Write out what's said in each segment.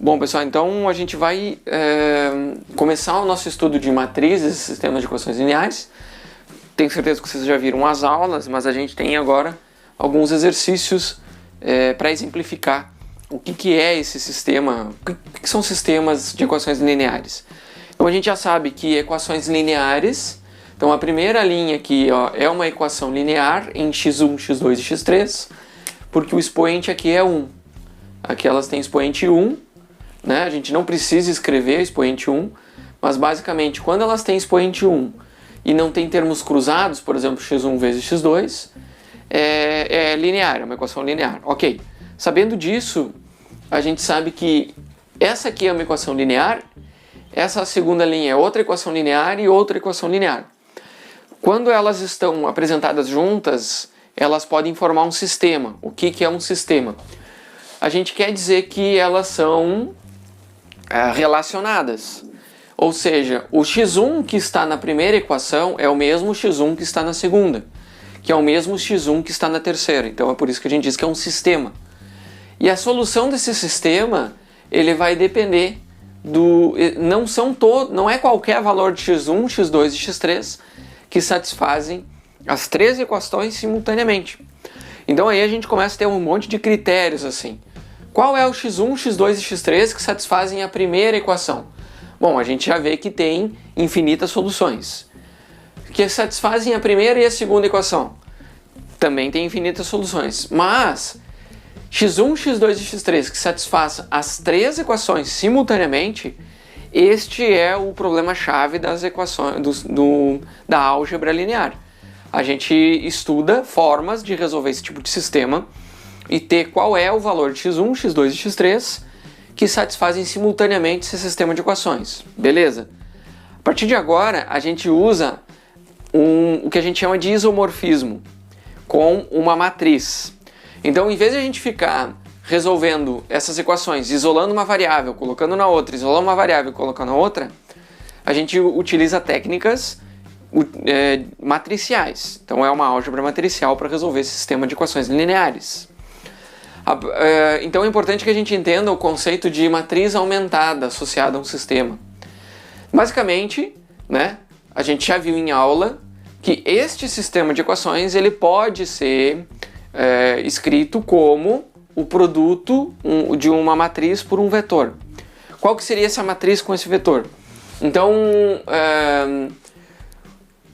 Bom, pessoal, então a gente vai começar o nosso estudo de matrizes, sistemas de equações lineares. Tenho certeza que vocês já viram as aulas, mas a gente tem agora alguns exercícios para exemplificar o que é esse sistema, o que são sistemas de equações lineares. Então a gente já sabe que equações lineares, então a primeira linha aqui é uma equação linear em x1, x2 e x3, porque o expoente aqui é 1. Aqui elas têm expoente 1, né? A gente não precisa escrever expoente 1, mas basicamente quando elas têm expoente 1 e não tem termos cruzados, por exemplo x1 vezes x2, é linear, é uma equação linear. Ok, sabendo disso, a gente sabe que essa aqui é uma equação linear, essa segunda linha é outra equação linear e outra equação linear. Quando elas estão apresentadas juntas, elas podem formar um sistema. O que é um sistema? A gente quer dizer que elas são relacionadas. Ou seja, o x1 que está na primeira equação é o mesmo x1 que está na segunda, que é o mesmo x1 que está na terceira. Então é por isso que a gente diz que é um sistema. E a solução desse sistema, ele vai depender do... Não é qualquer valor de x1, x2 e x3 que satisfazem as três equações simultaneamente. Então aí a gente começa a ter um monte de critérios assim. Qual é o x1, x2 e x3 que satisfazem a primeira equação? Bom, a gente já vê que tem infinitas soluções. Que satisfazem a primeira e a segunda equação? Também tem infinitas soluções. Mas x1, x2 e x3 que satisfazem as três equações simultaneamente, este é o problema-chave das equações da álgebra linear. A gente estuda formas de resolver esse tipo de sistema e ter qual é o valor de x1, x2 e x3 que satisfazem simultaneamente esse sistema de equações. Beleza? A partir de agora, a gente usa o que a gente chama de isomorfismo com uma matriz. Então, em vez de a gente ficar resolvendo essas equações, isolando uma variável, colocando na outra, isolando uma variável e colocando na outra, a gente utiliza técnicas matriciais. Então é uma álgebra matricial para resolver esse sistema de equações lineares. Então é importante que a gente entenda o conceito de matriz aumentada associada a um sistema. Basicamente, né, a gente já viu em aula que este sistema de equações ele pode ser escrito como o produto de uma matriz por um vetor. Qual que seria essa matriz com esse vetor? Então,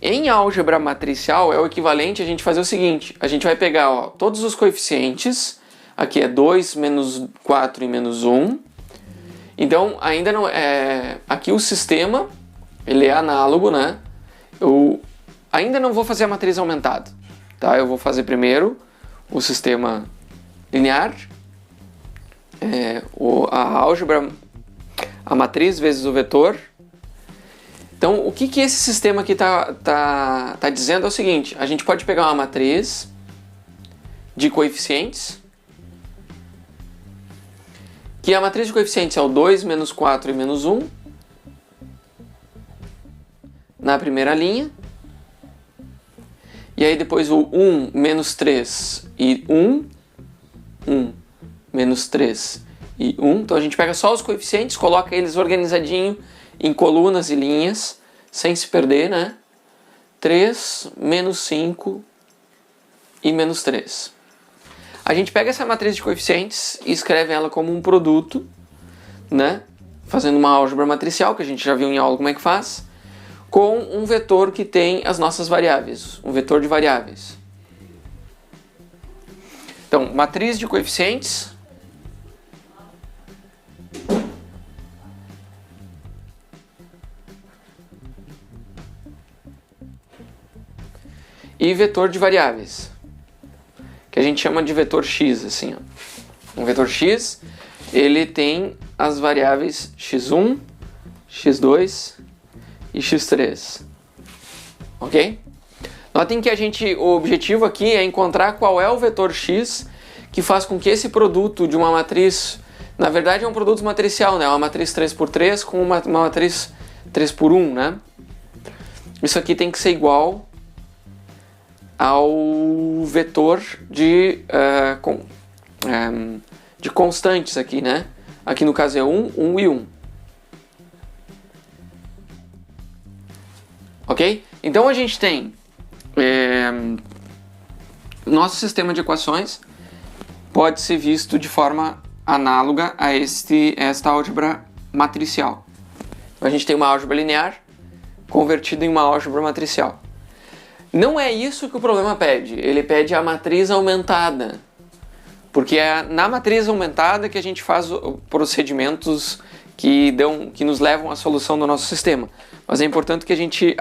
em álgebra matricial é o equivalente a gente fazer o seguinte: a gente vai pegar todos os coeficientes, aqui é 2, menos 4 e menos 1. Então, ainda não aqui o sistema, ele é análogo, né? Eu ainda não vou fazer a matriz aumentada, tá? Eu vou fazer primeiro o sistema linear, a álgebra, a matriz vezes o vetor. Então, o que esse sistema aqui tá dizendo é o seguinte: a gente pode pegar uma matriz de coeficientes, que a matriz de coeficientes é o 2, menos 4 e menos 1, na primeira linha, e aí depois o 1, menos 3 e 1, 1, menos 3 e 1. Então a gente pega só os coeficientes, coloca eles organizadinho em colunas e linhas, sem se perder, né? 3, menos 5 e menos 3. A gente pega essa matriz de coeficientes e escreve ela como um produto, né? Fazendo uma álgebra matricial, que a gente já viu em aula como é que faz, com um vetor que tem as nossas variáveis, um vetor de variáveis. Então, matriz de coeficientes e vetor de variáveis, que a gente chama de vetor x, assim, ó. Um vetor x, ele tem as variáveis x1, x2 e x3, ok? Notem que o objetivo aqui é encontrar qual é o vetor x que faz com que esse produto de uma matriz, na verdade é um produto matricial, né? Uma matriz 3x3 com uma matriz 3x1, né? Isso aqui tem que ser igual ao vetor de constantes aqui, né? Aqui no caso é 1, 1 e 1. Ok? Então a gente tem nosso sistema de equações pode ser visto de forma análoga a esta álgebra matricial. Então a gente tem uma álgebra linear convertida em uma álgebra matricial. Não é isso que o problema pede, ele pede a matriz aumentada. Porque é na matriz aumentada que a gente faz procedimentos que nos levam à solução do nosso sistema. Mas é importante que a gente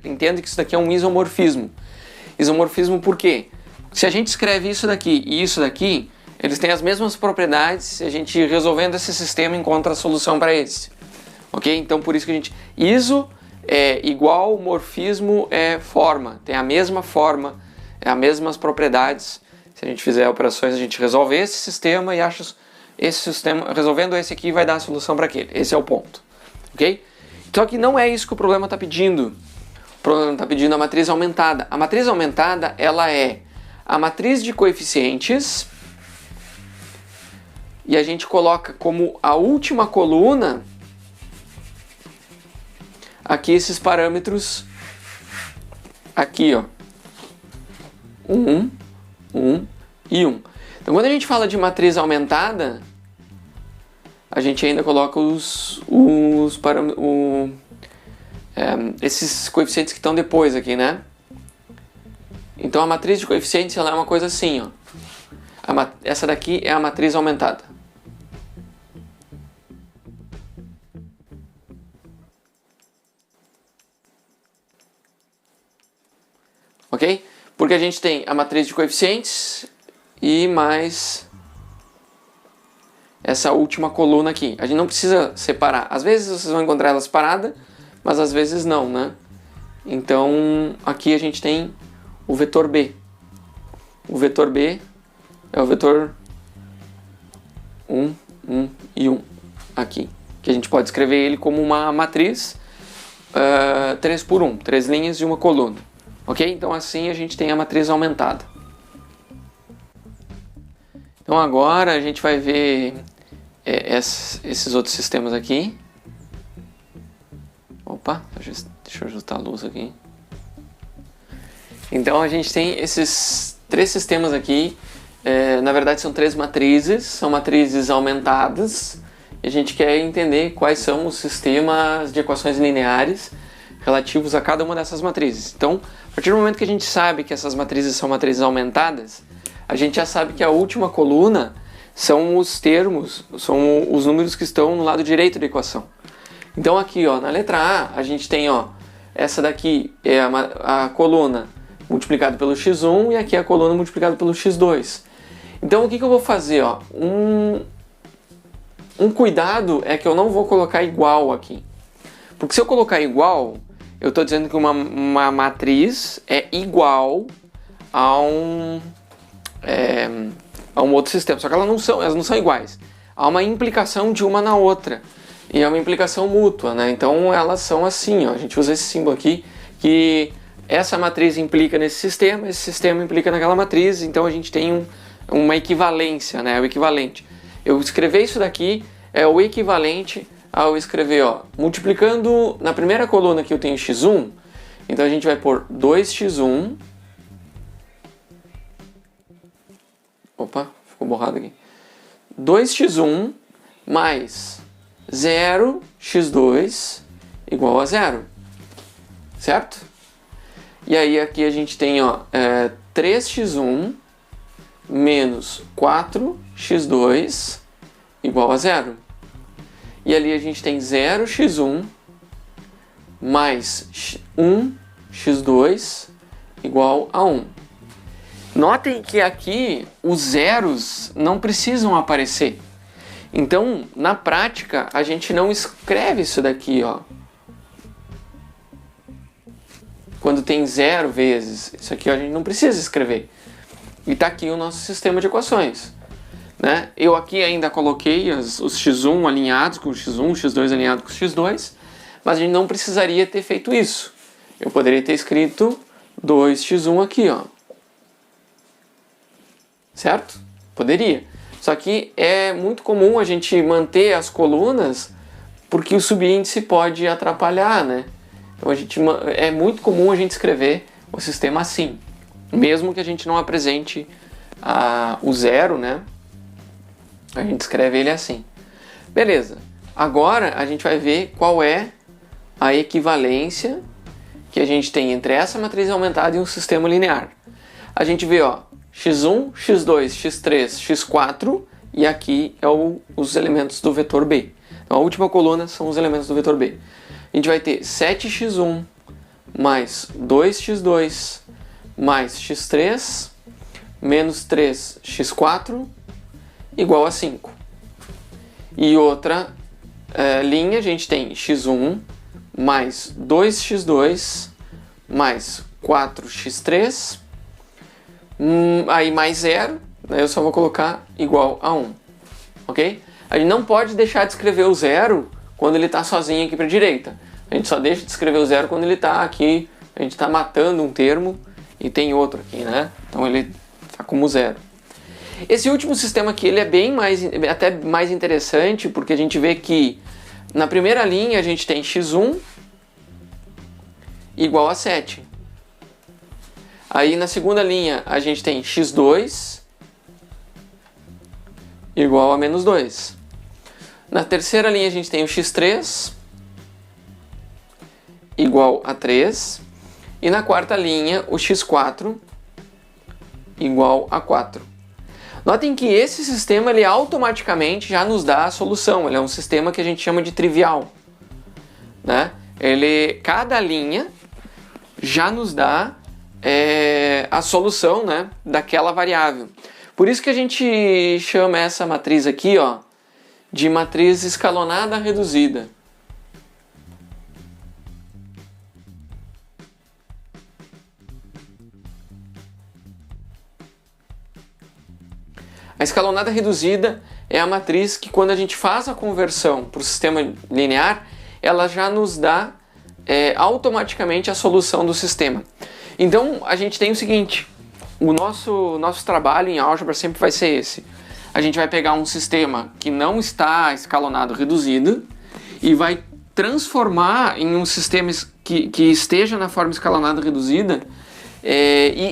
entenda que isso daqui é um isomorfismo. Isomorfismo por quê? Se a gente escreve isso daqui e isso daqui, eles têm as mesmas propriedades, a gente resolvendo esse sistema encontra a solução para esse. Ok? Então por isso que a gente... Iso é igual, morfismo é forma, tem a mesma forma, as mesmas propriedades. Se a gente fizer operações, a gente resolve esse sistema e acha esse sistema, resolvendo esse aqui, vai dar a solução para aquele. Esse é o ponto. Ok? Só que não é isso que o problema está pedindo. O problema está pedindo a matriz aumentada. A matriz aumentada, ela é a matriz de coeficientes e a gente coloca como a última coluna aqui esses parâmetros aqui, ó. 1 e 1. Então quando a gente fala de matriz aumentada, a gente ainda coloca esses coeficientes que estão depois aqui, né? Então a matriz de coeficientes ela é uma coisa assim, ó. Essa daqui é a matriz aumentada. Ok? Porque a gente tem a matriz de coeficientes e mais essa última coluna aqui. A gente não precisa separar. Às vezes vocês vão encontrar elas separadas, mas às vezes não, né? Então aqui a gente tem o vetor B. O vetor B é o vetor 1, 1 e 1 aqui. Que a gente pode escrever ele como uma matriz 3 por 1, 3 linhas e uma coluna. Ok? Então assim a gente tem a matriz aumentada. Então agora a gente vai ver esses outros sistemas aqui. Opa, deixa eu ajustar a luz aqui. Então a gente tem esses 3 sistemas aqui. Na verdade são 3 matrizes, são matrizes aumentadas. E a gente quer entender quais são os sistemas de equações lineares relativos a cada uma dessas matrizes. Então, a partir do momento que a gente sabe que essas matrizes são matrizes aumentadas, a gente já sabe que a última coluna são os termos, são os números que estão no lado direito da equação. Então aqui, ó, na letra A, a gente tem, ó, essa daqui é a coluna multiplicado pelo x1 e aqui é a coluna multiplicado pelo x2. Então o que eu vou fazer, ó? Um cuidado é que eu não vou colocar igual aqui. Porque se eu colocar igual, eu estou dizendo que uma matriz é igual a um outro sistema. Só que elas não são iguais. Há uma implicação de uma na outra. E é uma implicação mútua, né? Então elas são assim, ó. A gente usa esse símbolo aqui, que essa matriz implica nesse sistema, esse sistema implica naquela matriz, então a gente tem uma equivalência, né? O equivalente. Eu escrever isso daqui é o equivalente ao escrever, ó, multiplicando na primeira coluna que eu tenho x1, então a gente vai pôr 2x1. Opa, ficou borrado aqui. 2x1 mais 0x2 igual a 0. Certo? E aí aqui a gente tem, ó, 3x1 menos 4x2 igual a 0. E ali a gente tem 0x1 mais 1x2 igual a 1. Notem que aqui os zeros não precisam aparecer. Então, na prática, a gente não escreve isso daqui, ó. Quando tem 0 vezes, isso aqui a gente não precisa escrever. E está aqui o nosso sistema de equações. Né? Eu aqui ainda coloquei os x1 alinhados com o x1, x2 alinhado com o x2, mas a gente não precisaria ter feito isso. Eu poderia ter escrito 2x1 aqui, ó. Certo? Poderia. Só que é muito comum a gente manter as colunas porque o subíndice pode atrapalhar, né? Então é muito comum a gente escrever o sistema assim, mesmo que a gente não apresente o zero, né? A gente escreve ele assim. Beleza. Agora a gente vai ver qual é a equivalência que a gente tem entre essa matriz aumentada e um sistema linear. A gente vê, ó, x1, x2, x3, x4 e aqui é os elementos do vetor B. Então a última coluna são os elementos do vetor B. A gente vai ter 7x1 mais 2x2 mais x3 menos 3x4 igual a 5. E outra linha a gente tem x1 mais 2x2 mais 4x3 aí mais 0, né, eu só vou colocar igual a 1, ok? A gente não pode deixar de escrever o zero quando ele está sozinho aqui para a direita. A gente só deixa de escrever o zero quando ele está aqui, a gente está matando um termo e tem outro aqui, né? Então ele está como zero. Esse último sistema aqui ele é até mais interessante porque a gente vê que na primeira linha a gente tem x1 igual a 7. Aí na segunda linha a gente tem x2 igual a menos 2. Na terceira linha a gente tem o x3 igual a 3. E na quarta linha o x4 igual a 4. Notem que esse sistema ele automaticamente já nos dá a solução. Ele é um sistema que a gente chama de trivial, né? Cada linha já nos dá a solução, né, daquela variável. Por isso que a gente chama essa matriz aqui, ó, de matriz escalonada reduzida. A escalonada reduzida é a matriz que, quando a gente faz a conversão para o sistema linear, ela já nos dá automaticamente a solução do sistema. Então a gente tem o seguinte: o nosso trabalho em álgebra sempre vai ser esse. A gente vai pegar um sistema que não está escalonado reduzido e vai transformar em um sistema que esteja na forma escalonada reduzida,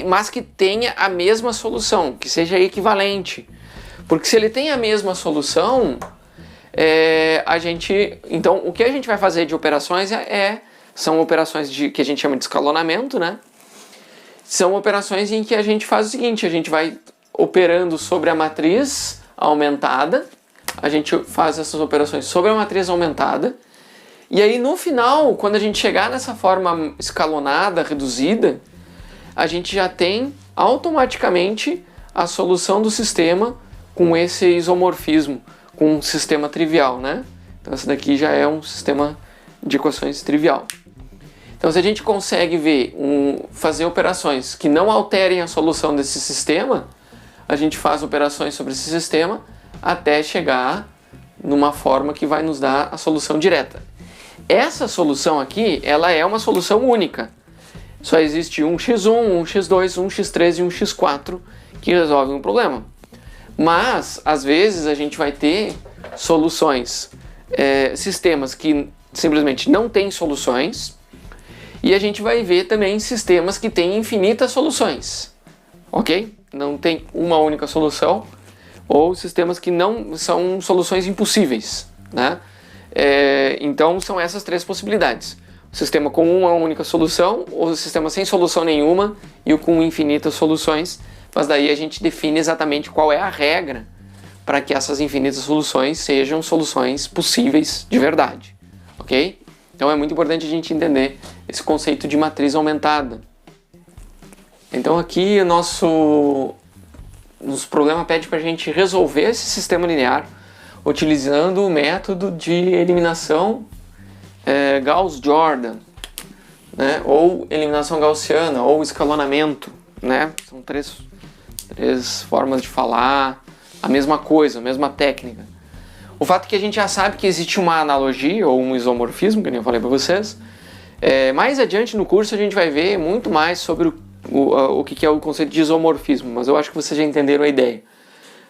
mas que tenha a mesma solução, que seja equivalente. Porque se ele tem a mesma solução, então o que a gente vai fazer de operações são operações que a gente chama de escalonamento, né? São operações em que a gente faz o seguinte: a gente vai operando sobre a matriz aumentada, a gente faz essas operações sobre a matriz aumentada, e aí no final, quando a gente chegar nessa forma escalonada, reduzida, a gente já tem automaticamente a solução do sistema com esse isomorfismo, com um sistema trivial, né? Então esse daqui já é um sistema de equações trivial. Então se a gente consegue fazer operações que não alterem a solução desse sistema, a gente faz operações sobre esse sistema até chegar numa forma que vai nos dar a solução direta. Essa solução aqui, ela é uma solução única. Só existe um x1, um x2, um x3 e um x4 que resolvem um problema. Mas, às vezes, a gente vai ter soluções, sistemas que simplesmente não têm soluções, e a gente vai ver também sistemas que têm infinitas soluções, ok? Não tem uma única solução, ou sistemas que não são soluções impossíveis, né? Então, são essas três possibilidades. O sistema com uma única solução, ou o sistema sem solução nenhuma e o com infinitas soluções, mas daí a gente define exatamente qual é a regra para que essas infinitas soluções sejam soluções possíveis de verdade, ok? Então é muito importante a gente entender esse conceito de matriz aumentada. Então aqui nosso problema pede para a gente resolver esse sistema linear utilizando o método de eliminação Gauss-Jordan, né? Ou eliminação gaussiana, ou escalonamento, né? São três formas de falar a mesma coisa, a mesma técnica. O fato é que a gente já sabe que existe uma analogia ou um isomorfismo, que nem eu falei para vocês. Mais adiante no curso a gente vai ver muito mais sobre o que é o conceito de isomorfismo, mas eu acho que vocês já entenderam a ideia.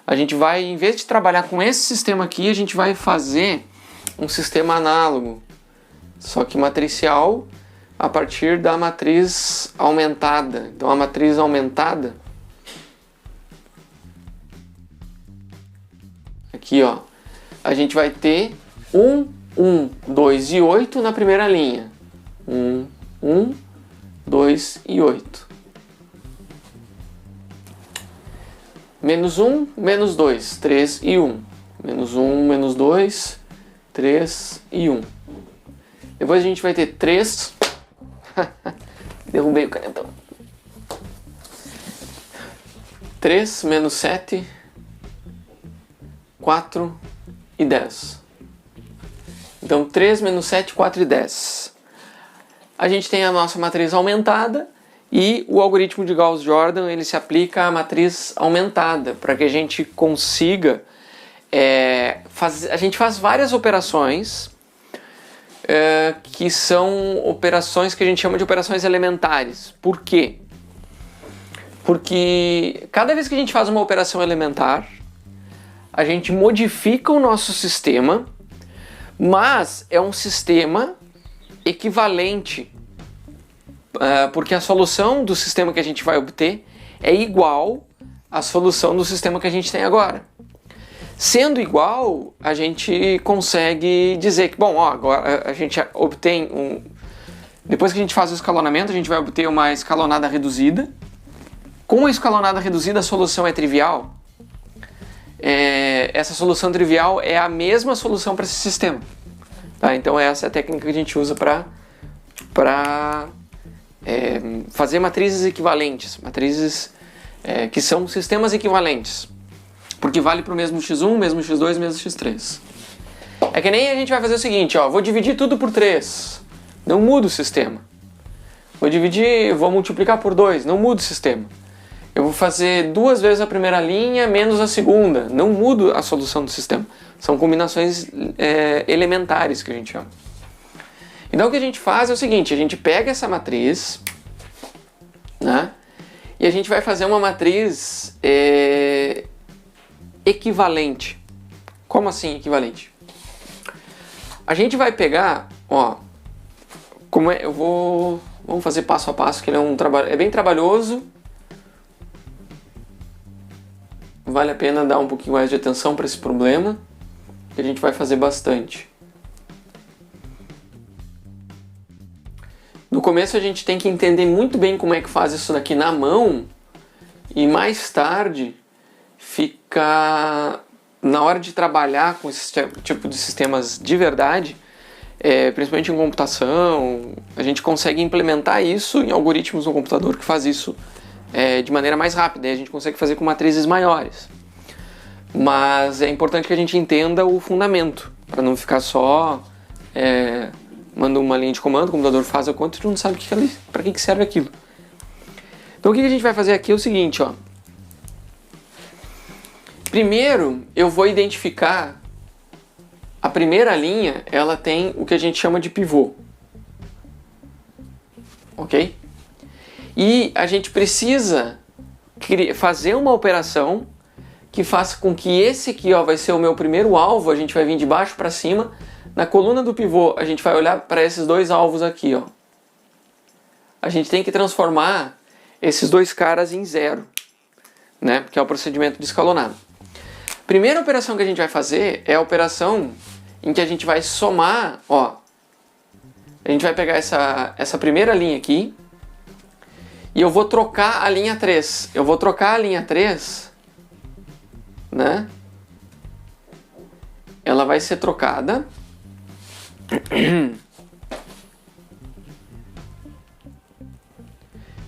a gente vai, em vez de trabalhar com esse sistema aqui, a gente vai fazer um sistema análogo, só que matricial, a partir da matriz aumentada. Então a matriz aumentada, aqui ó, a gente vai ter 1, 1, 2 e 8 na primeira linha. 1, 1, 2 e 8. Menos 1, menos 2, 3 e 1. Menos 1, menos 2, 3 e 1. Depois a gente vai ter 3. Derrubei o canetão. 3 menos 7, 4 e 10. Então 3 menos 7, 4 e 10. A gente tem a nossa matriz aumentada e o algoritmo de Gauss-Jordan ele se aplica à matriz aumentada para que a gente consiga a gente faz várias operações que são operações que a gente chama de operações elementares. Por quê? Porque cada vez que a gente faz uma operação elementar, a gente modifica o nosso sistema, mas é um sistema equivalente, porque a solução do sistema que a gente vai obter é igual à solução do sistema que a gente tem agora. Sendo igual, a gente consegue dizer que, bom, ó, agora a gente obtém depois que a gente faz o escalonamento, a gente vai obter uma escalonada reduzida. Com a escalonada reduzida, a solução é trivial. Essa solução trivial é a mesma solução para esse sistema. Tá? Então essa é a técnica que a gente usa para fazer matrizes equivalentes, matrizes que são sistemas equivalentes. Porque vale para o mesmo x1, mesmo x2, mesmo x3. É que nem a gente vai fazer o seguinte, ó, vou dividir tudo por 3, não muda o sistema. Vou multiplicar por 2, não muda o sistema. Eu vou fazer 2 vezes a primeira linha menos a segunda, não muda a solução do sistema. São combinações elementares que a gente chama. Então o que a gente faz é o seguinte, a gente pega essa matriz, né, e a gente vai fazer uma matriz equivalente. Como assim equivalente? A gente vai pegar, ó, vamos fazer passo a passo, que ele é bem trabalhoso. Vale a pena dar um pouquinho mais de atenção para esse problema, que a gente vai fazer bastante. No começo a gente tem que entender muito bem como é que faz isso daqui na mão, e mais tarde fica na hora de trabalhar com esse tipo de sistemas de verdade, principalmente em computação, a gente consegue implementar isso em algoritmos no computador que faz isso de maneira mais rápida, e a gente consegue fazer com matrizes maiores. Mas é importante que a gente entenda o fundamento, para não ficar só manda uma linha de comando, o computador faz a conta e tu não sabe para que serve aquilo. Então o que a gente vai fazer aqui é o seguinte, ó. Primeiro eu vou identificar a primeira linha, ela tem o que a gente chama de pivô, ok? E a gente precisa fazer uma operação que faça com que esse aqui, ó, vai ser o meu primeiro alvo. A gente vai vir de baixo para cima. Na coluna do pivô, a gente vai olhar para esses dois alvos aqui, ó. A gente tem que transformar esses dois caras em 0, né? Porque é o procedimento de escalonado. Primeira operação que a gente vai fazer é a operação em que a gente vai somar, ó. A gente vai pegar essa primeira linha aqui e eu vou trocar a linha 3. Eu vou trocar a linha 3, né? Ela vai ser trocada.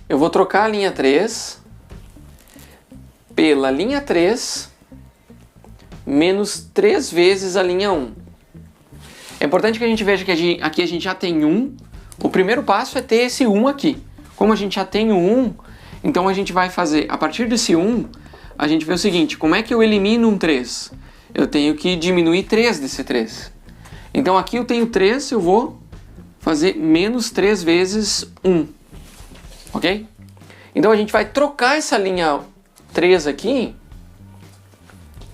Eu vou trocar a linha 3 pela linha 3 menos 3 vezes a linha 1. É importante que a gente veja que aqui a gente já tem 1. O primeiro passo é ter esse 1 aqui. Como a gente já tem o 1, então a gente vai fazer, a partir desse 1, a gente vê o seguinte, como é que eu elimino um 3? Eu tenho que diminuir 3 desse 3. Então aqui eu tenho 3, eu vou fazer menos 3 vezes 1. Ok? Então a gente vai trocar essa linha 3 aqui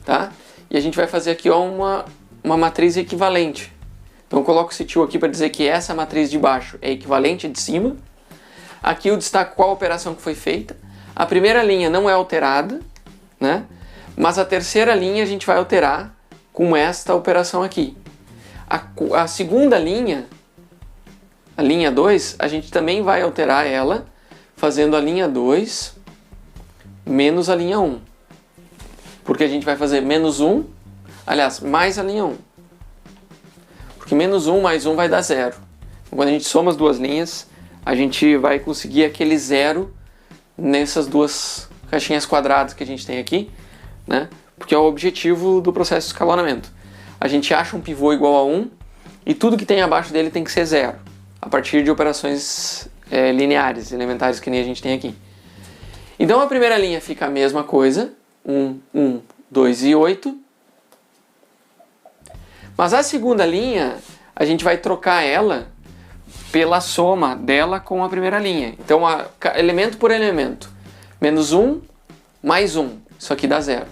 tá? E a gente vai fazer aqui ó, uma matriz equivalente. Então eu coloco esse tio aqui para dizer que essa matriz de baixo é equivalente à de cima. Aqui eu destaco qual operação que foi feita. A primeira linha não é alterada, né? Mas a terceira linha a gente vai alterar com esta operação aqui. A segunda linha, a linha 2, a gente também vai alterar ela fazendo a linha 2 menos a linha 1. Porque a gente vai fazer menos 1, aliás, mais a linha 1. Porque menos 1 mais 1 vai dar 0. Então, quando a gente soma as duas linhas, a gente vai conseguir aquele 0 nessas duas caixinhas quadradas que a gente tem aqui, né? Porque é o objetivo do processo de escalonamento. A gente acha um pivô igual a 1 e tudo que tem abaixo dele tem que ser 0, a partir de operações lineares, elementares que nem a gente tem aqui. Então a primeira linha fica a mesma coisa, 1, 1, 2 e 8. Mas a segunda linha, a gente vai trocar ela pela soma dela com a primeira linha. Então, elemento por elemento. Menos 1, mais 1. Isso aqui dá 0.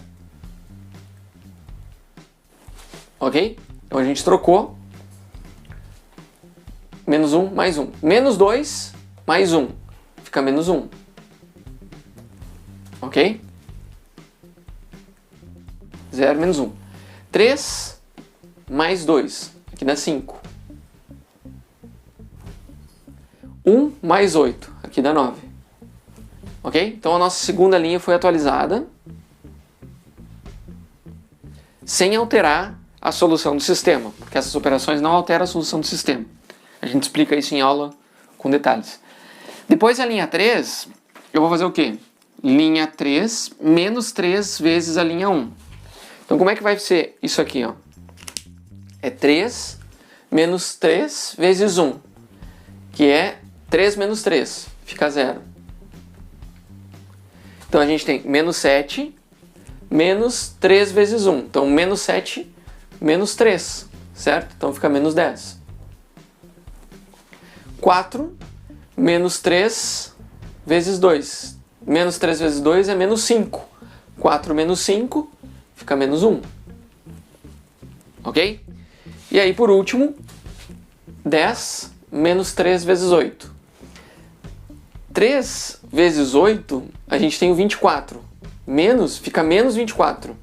Ok? Então a gente trocou. Menos 1, mais 1. Menos 2, mais 1. Fica menos 1. Ok? 0 menos 1. 3 mais 2. Aqui dá 5. 1 mais 8. Aqui dá 9. Ok? Então a nossa segunda linha foi atualizada sem alterar a solução do sistema, porque essas operações não alteram a solução do sistema. A gente explica isso em aula com detalhes. Depois a linha 3, eu vou fazer o quê? Linha 3 menos 3 vezes a linha 1. Então como é que vai ser isso aqui? Ó? É 3 menos 3 vezes 1, que é 3 menos 3, fica 0. Então a gente tem menos 7 menos 3 vezes 1. Então menos 7 menos 3, certo? Então fica menos 10. 4 menos 3 vezes 2. Menos 3 vezes 2 é menos 5. 4 menos 5 fica menos 1. Ok? E aí por último, 10 menos 3 vezes 8. 3 vezes 8, a gente tem o 24. Menos, fica menos 24.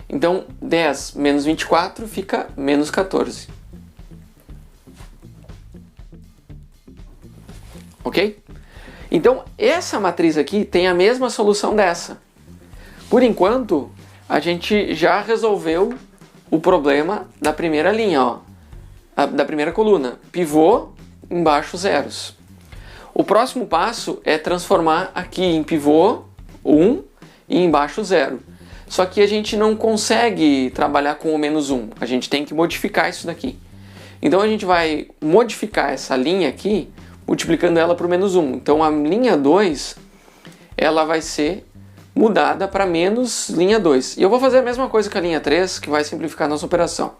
Então, 10 menos 24 fica menos 14. Ok? Então, essa matriz aqui tem a mesma solução dessa. Por enquanto, a gente já resolveu o problema da primeira linha, ó, da primeira coluna. Pivô, embaixo zeros. O próximo passo é transformar aqui em pivô 1 e embaixo 0. Só que a gente não consegue trabalhar com o menos 1. A gente tem que modificar isso daqui. Então a gente vai modificar essa linha aqui, multiplicando ela por menos 1. Então a linha 2, ela vai ser mudada para menos linha 2. E eu vou fazer a mesma coisa com a linha 3, que vai simplificar a nossa operação.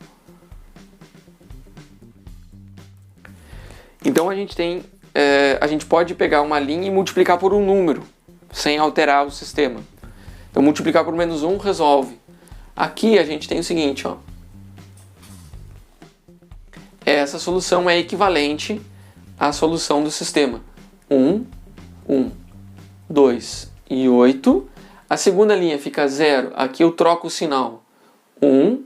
Então a gente pode pegar uma linha e multiplicar por um número, sem alterar o sistema. Então multiplicar por menos 1 resolve. Aqui a gente tem o seguinte, ó. Essa solução é equivalente à solução do sistema. 1, 1, 2 e 8. A segunda linha fica 0. Aqui eu troco o sinal. 1,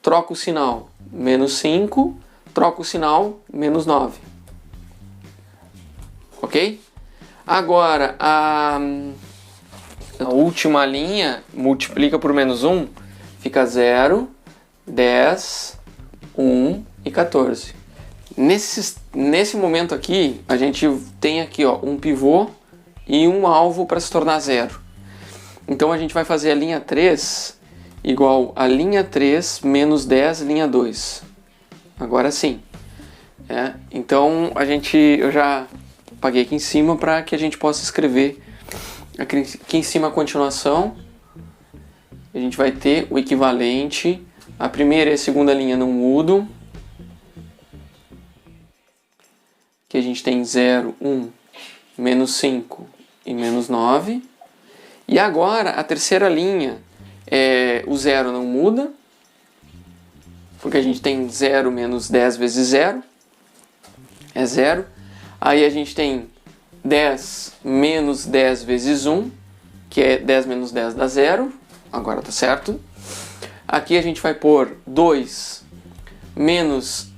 troco o sinal menos 5, troco o sinal menos 9. Ok? Agora, a última linha multiplica por menos 1, fica 0, 10, 1 e 14. Nesse momento aqui, a gente tem aqui ó, um pivô e um alvo para se tornar 0. Então a gente vai fazer a linha 3 igual a linha 3 menos 10, linha 2. Agora sim. Então eu já apaguei aqui em cima para que a gente possa escrever aqui em cima a continuação. A gente vai ter o equivalente. A primeira e a segunda linha não mudam. Aqui a gente tem 0, 1, menos 5 e menos 9. E agora a terceira linha O zero não muda, porque a gente tem 0 menos 10 vezes 0, é 0. Aí a gente tem 10 menos 10 vezes 1, que é 10 menos 10 dá 0, agora tá certo. Aqui a gente vai pôr 2 menos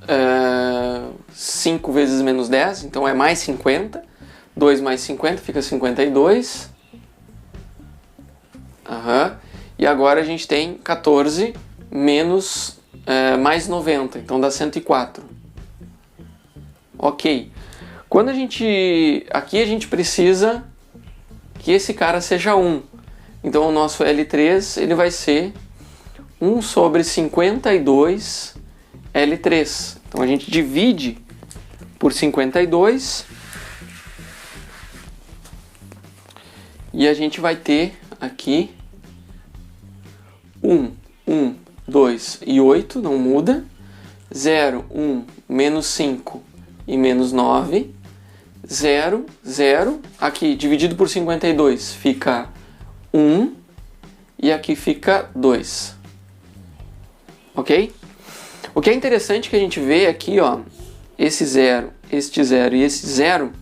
5 vezes menos 10, então é mais 50. 2 mais 50 fica 52. E agora a gente tem 14 menos mais 90, então dá 104. Ok. Quando aqui a gente precisa que esse cara seja 1. Então o nosso L3 ele vai ser 1 sobre 52 L3. Então a gente divide por 52 e a gente vai ter aqui 1, 2 e 8, não muda. 0, 1, menos 5 e menos 9. 0, 0. Aqui, dividido por 52, fica 1. E aqui fica 2. Ok? O que é interessante que a gente vê aqui, ó, esse 0, este 0 e esse 0,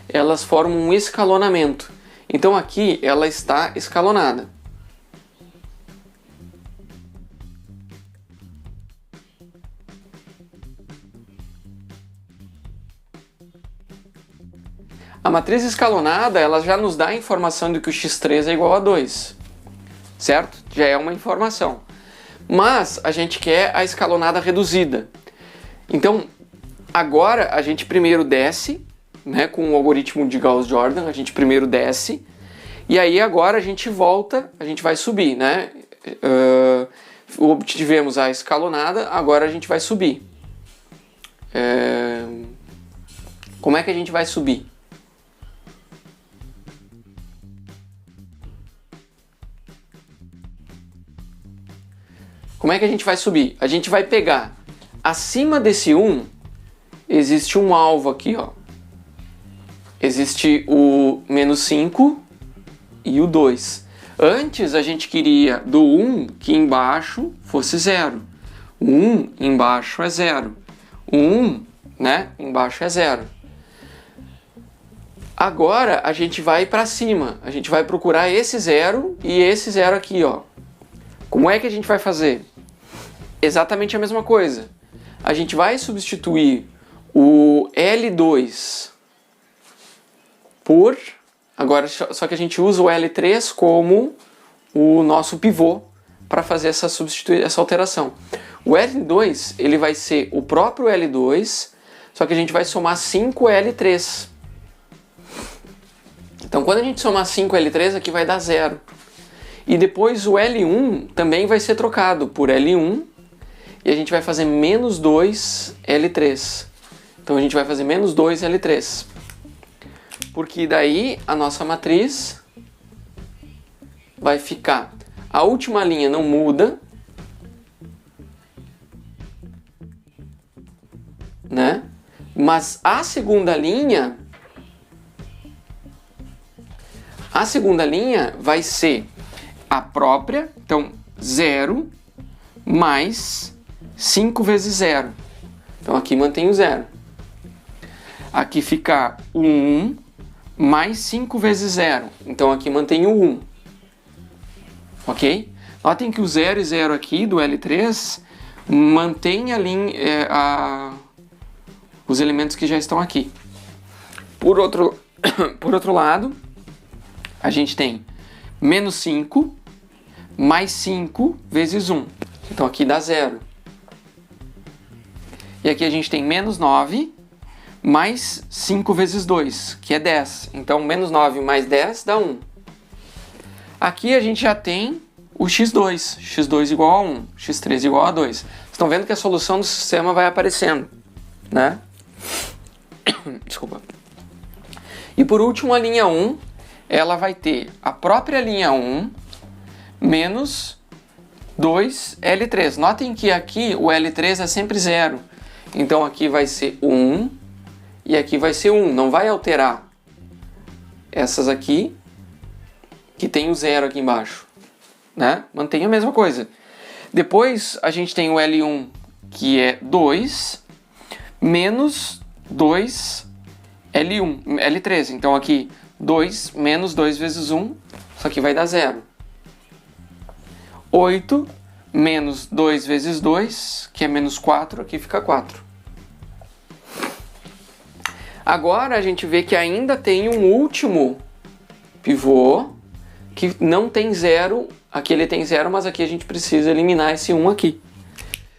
elas formam um escalonamento. Então aqui ela está escalonada. A matriz escalonada, ela já nos dá a informação de que o x3 é igual a 2, certo? Já é uma informação. Mas a gente quer a escalonada reduzida. Então, agora a gente primeiro desce, né, com o algoritmo de Gauss-Jordan, a gente primeiro desce, e aí agora a gente volta, a gente vai subir, né? Obtivemos a escalonada, agora a gente vai subir. Como é que a gente vai subir? Como é que a gente vai subir? A gente vai pegar, acima desse 1, existe um alvo aqui, ó. Existe o menos 5 e o 2. Antes a gente queria do 1 que embaixo fosse 0. O 1 embaixo é 0. O 1, né, embaixo é 0. Agora a gente vai para cima. A gente vai procurar esse 0 e esse 0 aqui, ó. Como é que a gente vai fazer? Exatamente a mesma coisa. A gente vai substituir o L2 por... Agora, só que a gente usa o L3 como o nosso pivô para fazer essa alteração. O L2 ele vai ser o próprio L2, só que a gente vai somar 5 L3. Então, quando a gente somar 5 L3, aqui vai dar 0. E depois o L1 também vai ser trocado por L1 e a gente vai fazer menos 2 L3. Então a gente vai fazer menos 2 L3. Porque daí a nossa matriz vai ficar... A última linha não muda, né? Mas a segunda linha vai ser a própria, então 0 mais 5 vezes 0. Então aqui mantém o 0. Aqui fica o 1 mais 5 vezes 0. Então aqui mantém o 1. Ok? Notem que o 0 e 0 aqui do L3 mantém a linha, os elementos que já estão aqui. Por outro lado, a gente tem menos 5 mais 5 vezes 1. Então aqui dá 0. E aqui a gente tem menos 9 mais 5 vezes 2, que é 10. Então menos 9 mais 10 dá 1. Aqui a gente já tem o x2. x2 igual a 1, x3 igual a 2. Vocês estão vendo que a solução do sistema vai aparecendo, né? Desculpa. E por último a linha 1, ela vai ter a própria linha 1 menos 2 L3. Notem que aqui o L3 é sempre 0. Então aqui vai ser 1 e aqui vai ser 1. Não vai alterar essas aqui, que tem o 0 aqui embaixo. né? Mantém a mesma coisa. Depois a gente tem o L1, que é 2, menos 2 L1, L3. Então aqui 2 menos 2 vezes 1, isso aqui vai dar 0. 8 menos 2 vezes 2, que é menos 4, aqui fica 4. Agora a gente vê que ainda tem um último pivô que não tem 0. Aqui ele tem 0, mas aqui a gente precisa eliminar esse 1 aqui.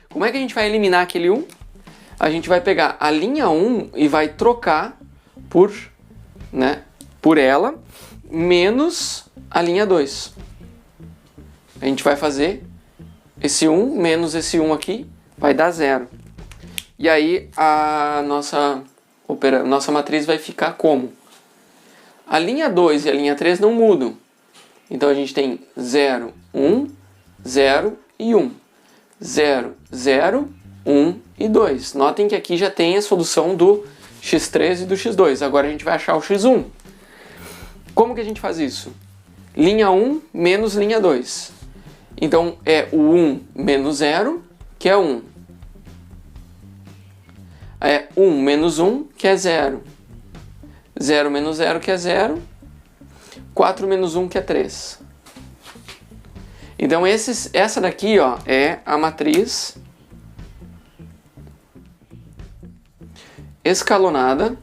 Como é que a gente vai eliminar aquele 1? A gente vai pegar a linha 1 e vai trocar por, né, por ela menos a linha 2. A gente vai fazer esse 1 menos esse 1 aqui, vai dar 0. E aí a nossa matriz vai ficar como? A linha 2 e a linha 3 não mudam. Então a gente tem 0, 1, 0 e 1. 0, 0, 1 e 2. Notem que aqui já tem a solução do x3 e do x2. Agora a gente vai achar o x1. Como que a gente faz isso? Linha 1 menos linha 2. Então é o 1 menos 0, que é 1. É 1 menos 1, que é 0. 0 menos 0, que é 0. 4 menos 1, que é 3. Então essa daqui, ó, é a matriz escalonada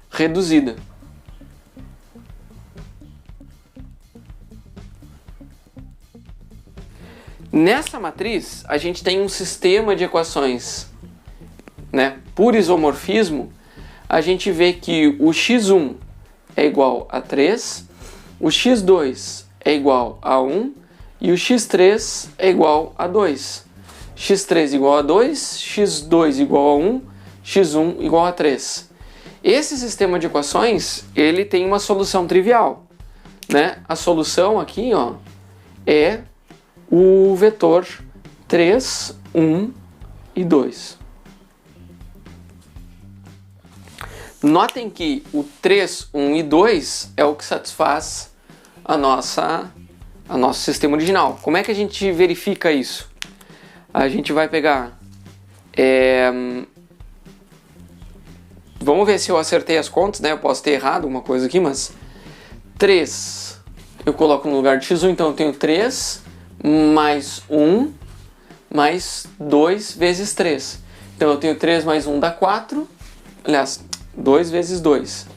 reduzida. Nessa matriz, a gente tem um sistema de equações, né? Por isomorfismo, a gente vê que o x1 é igual a 3, o x2 é igual a 1 e o x3 é igual a 2. x3 igual a 2, x2 igual a 1, x1 igual a 3. Esse sistema de equações, ele tem uma solução trivial, né? A solução aqui, ó, é o vetor 3, 1 e 2. Notem que o 3, 1 e 2 é o que satisfaz a nosso sistema original. Como é que a gente verifica isso? A gente vai pegar... Vamos ver se eu acertei as contas, né? Eu posso ter errado alguma coisa aqui, mas... 3 eu coloco no lugar de x1, então eu tenho 3 mais 1 mais 2 vezes 3. Então eu tenho 3 mais 1 dá 4. Aliás, 2 vezes 2.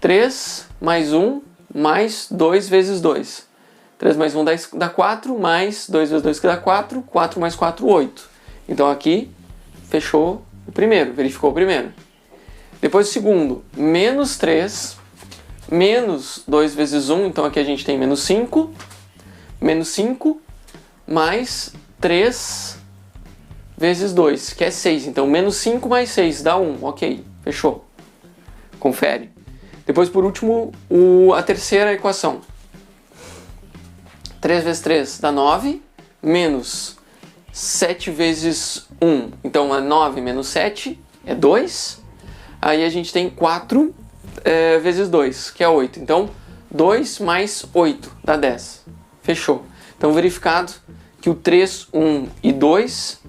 3 mais 1 mais 2 vezes 2. 3 mais 1 dá 4, mais 2 vezes 2 que dá 4. 4 mais 4, 8. Então aqui fechou o primeiro, verificou o primeiro. Depois o segundo, menos 3, menos 2 vezes 1, então aqui a gente tem menos 5. Menos 5 mais 3 vezes 2, que é 6. Então, menos 5 mais 6 dá 1. Ok, fechou. Confere. Depois, por último, a terceira equação. 3 vezes 3 dá 9, menos 7 vezes 1. Então, é 9 menos 7 é 2. Aí a gente tem 4 vezes 2, que é 8. Então, 2 mais 8 dá 10. Fechou. Então, verificado que o 3, 1 e 2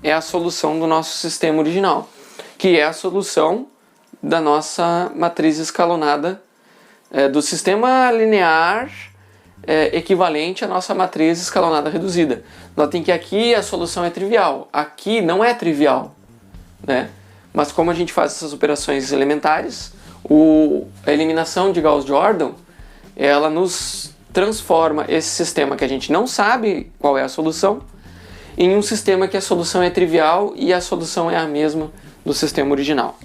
é a solução do nosso sistema original, que é a solução da nossa matriz escalonada, do sistema linear equivalente à nossa matriz escalonada reduzida. Notem que aqui a solução é trivial, aqui não é trivial, né? Mas como a gente faz essas operações elementares, a eliminação de Gauss-Jordan, ela nos transforma esse sistema que a gente não sabe qual é a solução em um sistema que a solução é trivial e a solução é a mesma do sistema original.